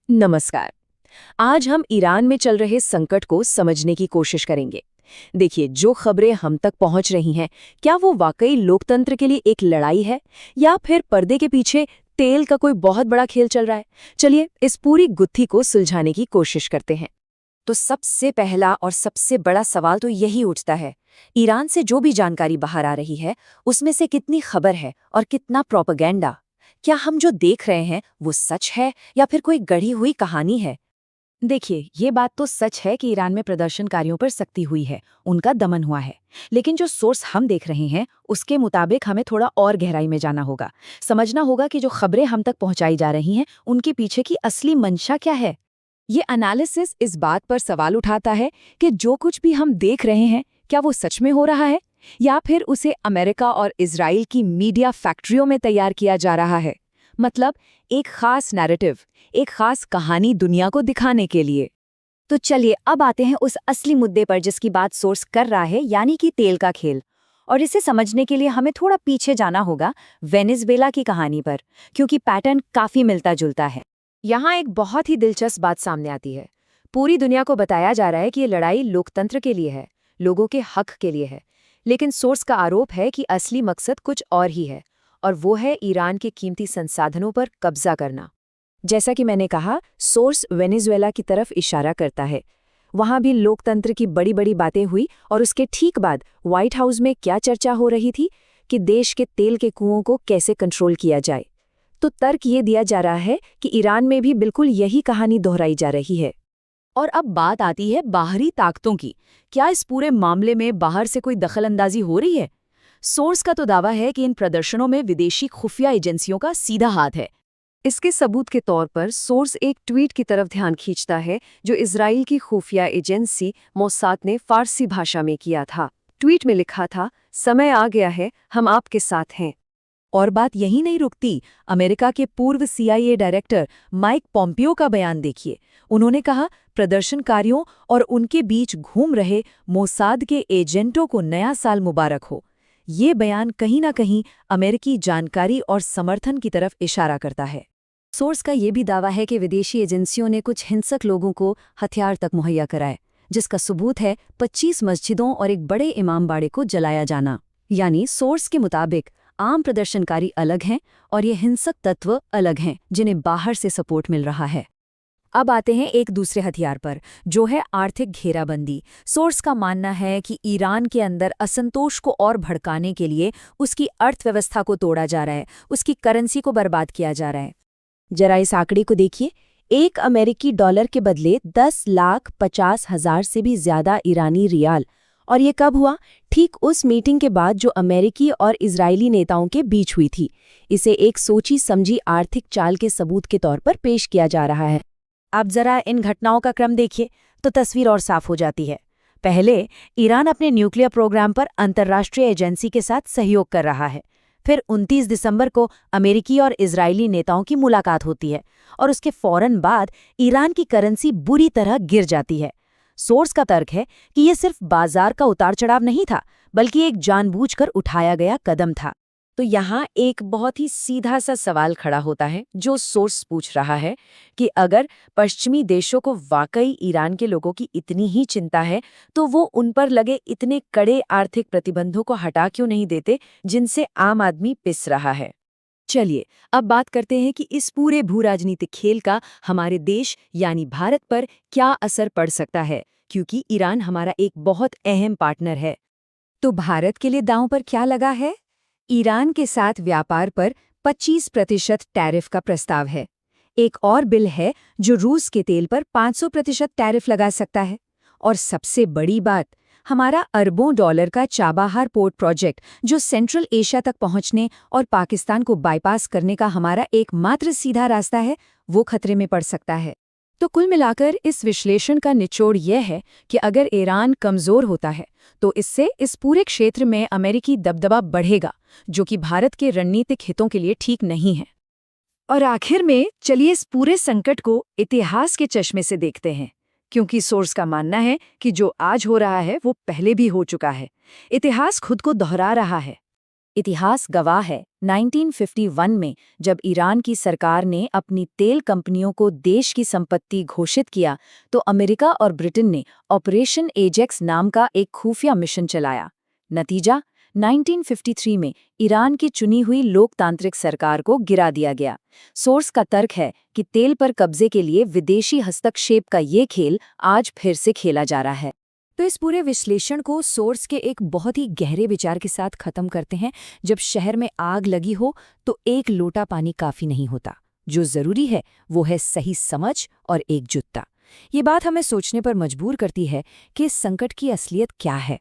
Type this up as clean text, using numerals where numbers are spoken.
नमस्कार। आज हम ईरान में चल रहे संकट को समझने की कोशिश करेंगे। देखिए, जो खबरें हम तक पहुंच रही हैं, क्या वो वाकई लोकतंत्र के लिए एक लड़ाई है या फिर पर्दे के पीछे तेल का कोई बहुत बड़ा खेल चल रहा है? चलिए इस पूरी गुत्थी को सुलझाने की कोशिश करते हैं। तो सबसे पहला और सबसे बड़ा सवाल तो यही उठता है, ईरान से जो भी जानकारी बाहर आ रही है, उसमें से कितनी खबर है और कितना प्रोपेगेंडा? क्या हम जो देख रहे हैं वो सच है या फिर कोई गढ़ी हुई कहानी है? देखिए, ये बात तो सच है कि ईरान में प्रदर्शनकारियों पर सख्ती हुई है, उनका दमन हुआ है। लेकिन जो सोर्स हम देख रहे हैं, उसके मुताबिक हमें थोड़ा और गहराई में जाना होगा। समझना होगा कि जो खबरें हम तक पहुंचाई जा रही हैं, उनके पीछे की असली मंशा क्या है। ये एनालिसिस इस बात पर सवाल उठाता है कि जो कुछ भी हम देख रहे हैं, क्या वो सच में हो रहा है या फिर उसे अमेरिका और इजराइल की मीडिया फैक्ट्रियों में तैयार किया जा रहा है। मतलब एक खास नैरेटिव, एक खास कहानी दुनिया को दिखाने के लिए। तो चलिए अब आते हैं उस असली मुद्दे पर जिसकी बात सोर्स कर रहा है, यानी कि तेल का खेल। और इसे समझने के लिए हमें थोड़ा पीछे जाना होगा, वेनेजुएला की कहानी पर, क्योंकि पैटर्न काफी मिलता जुलता है। यहाँ एक बहुत ही दिलचस्प बात सामने आती है। पूरी दुनिया को बताया जा रहा है कि ये लड़ाई लोकतंत्र के लिए है, लोगों के हक के लिए है। लेकिन सोर्स का आरोप है कि असली मकसद कुछ और ही है, और वो है ईरान के कीमती संसाधनों पर कब्जा करना। जैसा कि मैंने कहा, सोर्स वेनेजुएला की तरफ इशारा करता है। वहाँ भी लोकतंत्र की बड़ी बड़ी बातें हुई और उसके ठीक बाद व्हाइट हाउस में क्या चर्चा हो रही थी कि देश के तेल के कुओं को कैसे कंट्रोल किया जाए। तो तर्क ये दिया जा रहा है कि ईरान में भी बिल्कुल यही कहानी दोहराई जा रही है। और अब बात आती है बाहरी ताकतों की। क्या इस पूरे मामले में बाहर से कोई दखलंदाजी हो रही है? सोर्स का तो दावा है कि इन प्रदर्शनों में विदेशी खुफिया एजेंसियों का सीधा हाथ है। इसके सबूत के तौर पर सोर्स एक ट्वीट की तरफ ध्यान खींचता है जो इजराइल की खुफिया एजेंसी मोसाद ने फारसी भाषा में किया था। ट्वीट में लिखा था, समय आ गया है, हम आपके साथ हैं। और बात यही नहीं रुकती। अमेरिका के पूर्व CIA डायरेक्टर माइक पॉम्पियो का बयान देखिए। उन्होंने कहा, प्रदर्शनकारियों और उनके बीच घूम रहे मोसाद के एजेंटों को नया साल मुबारक हो। ये बयान कहीं ना कहीं अमेरिकी जानकारी और समर्थन की तरफ इशारा करता है। सोर्स का ये भी दावा है कि विदेशी एजेंसियों ने कुछ हिंसक लोगों को हथियार तक मुहैया कराए, जिसका सबूत है 25 मस्जिदों और एक बड़े इमामबाड़े को जलाया जाना। यानी सोर्स के मुताबिक आम प्रदर्शनकारी अलग हैं और ये हिंसक तत्व अलग हैं जिन्हें बाहर से सपोर्ट मिल रहा है। अब आते हैं एक दूसरे हथियार पर, जो है आर्थिक घेराबंदी। सोर्स का मानना है कि ईरान के अंदर असंतोष को और भड़काने के लिए उसकी अर्थव्यवस्था को तोड़ा जा रहा है, उसकी करेंसी को बर्बाद किया जा रहा है। जरा इस आंकड़े को देखिए। एक अमेरिकी डॉलर के बदले 10,50,000 से भी ज्यादा ईरानी रियाल। और ये कब हुआ? ठीक उस मीटिंग के बाद जो अमेरिकी और इजरायली नेताओं के बीच हुई थी। इसे एक सोची समझी आर्थिक चाल के सबूत के तौर पर पेश किया जा रहा है। अब जरा इन घटनाओं का क्रम देखिए तो तस्वीर और साफ हो जाती है। पहले ईरान अपने न्यूक्लियर प्रोग्राम पर अंतर्राष्ट्रीय एजेंसी के साथ सहयोग कर रहा है। फिर 29 दिसंबर को अमेरिकी और इजरायली नेताओं की मुलाकात होती है और उसके फौरन बाद ईरान की करेंसी बुरी तरह गिर जाती है। सोर्स का तर्क है कि यह सिर्फ बाजार का उतार चढ़ाव नहीं था, बल्कि एक जानबूझकर उठाया गया कदम था। तो यहाँ एक बहुत ही सीधा सा सवाल खड़ा होता है जो सोर्स पूछ रहा है कि अगर पश्चिमी देशों को वाकई ईरान के लोगों की इतनी ही चिंता है, तो वो उन पर लगे इतने कड़े आर्थिक प्रतिबंधों को हटा क्यों नहीं देते जिनसे आम आदमी पिस रहा है। चलिए अब बात करते हैं कि इस पूरे भूराजनीतिक खेल का हमारे देश यानी भारत पर क्या असर पड़ सकता है, क्योंकि ईरान हमारा एक बहुत अहम पार्टनर है। तो भारत के लिए दांव पर क्या लगा है? ईरान के साथ व्यापार पर 25% टैरिफ का प्रस्ताव है। एक और बिल है जो रूस के तेल पर 500% टैरिफ लगा सकता है। और सबसे बड़ी बात, हमारा अरबों डॉलर का चाबाहार पोर्ट प्रोजेक्ट, जो सेंट्रल एशिया तक पहुंचने और पाकिस्तान को बाईपास करने का हमारा एकमात्र सीधा रास्ता है, वो खतरे में पड़ सकता है। तो कुल मिलाकर इस विश्लेषण का निचोड़ यह है कि अगर ईरान कमज़ोर होता है तो इससे इस पूरे क्षेत्र में अमेरिकी दबदबा बढ़ेगा, जो कि भारत के रणनीतिक हितों के लिए ठीक नहीं है। और आखिर में चलिए इस पूरे संकट को इतिहास के चश्मे से देखते हैं, क्योंकि सोर्स का मानना है कि जो आज हो रहा है वो पहले भी हो चुका है। इतिहास खुद को दोहरा रहा है। इतिहास गवाह है 1951 में जब ईरान की सरकार ने अपनी तेल कंपनियों को देश की संपत्ति घोषित किया तो अमेरिका और ब्रिटेन ने ऑपरेशन एजेक्स नाम का एक खुफिया मिशन चलाया। नतीजा 1953 में ईरान की चुनी हुई लोकतांत्रिक सरकार को गिरा दिया गया। सोर्स का तर्क है कि तेल पर कब्जे के लिए विदेशी हस्तक्षेप का ये खेल आज फिर से खेला जा रहा है। तो इस पूरे विश्लेषण को सोर्स के एक बहुत ही गहरे विचार के साथ खत्म करते हैं। जब शहर में आग लगी हो तो एक लोटा पानी काफी नहीं होता। जो जरूरी है वो है सही समझ और एकजुटता। ये बात हमें सोचने पर मजबूर करती है कि इस संकट की असलियत क्या है।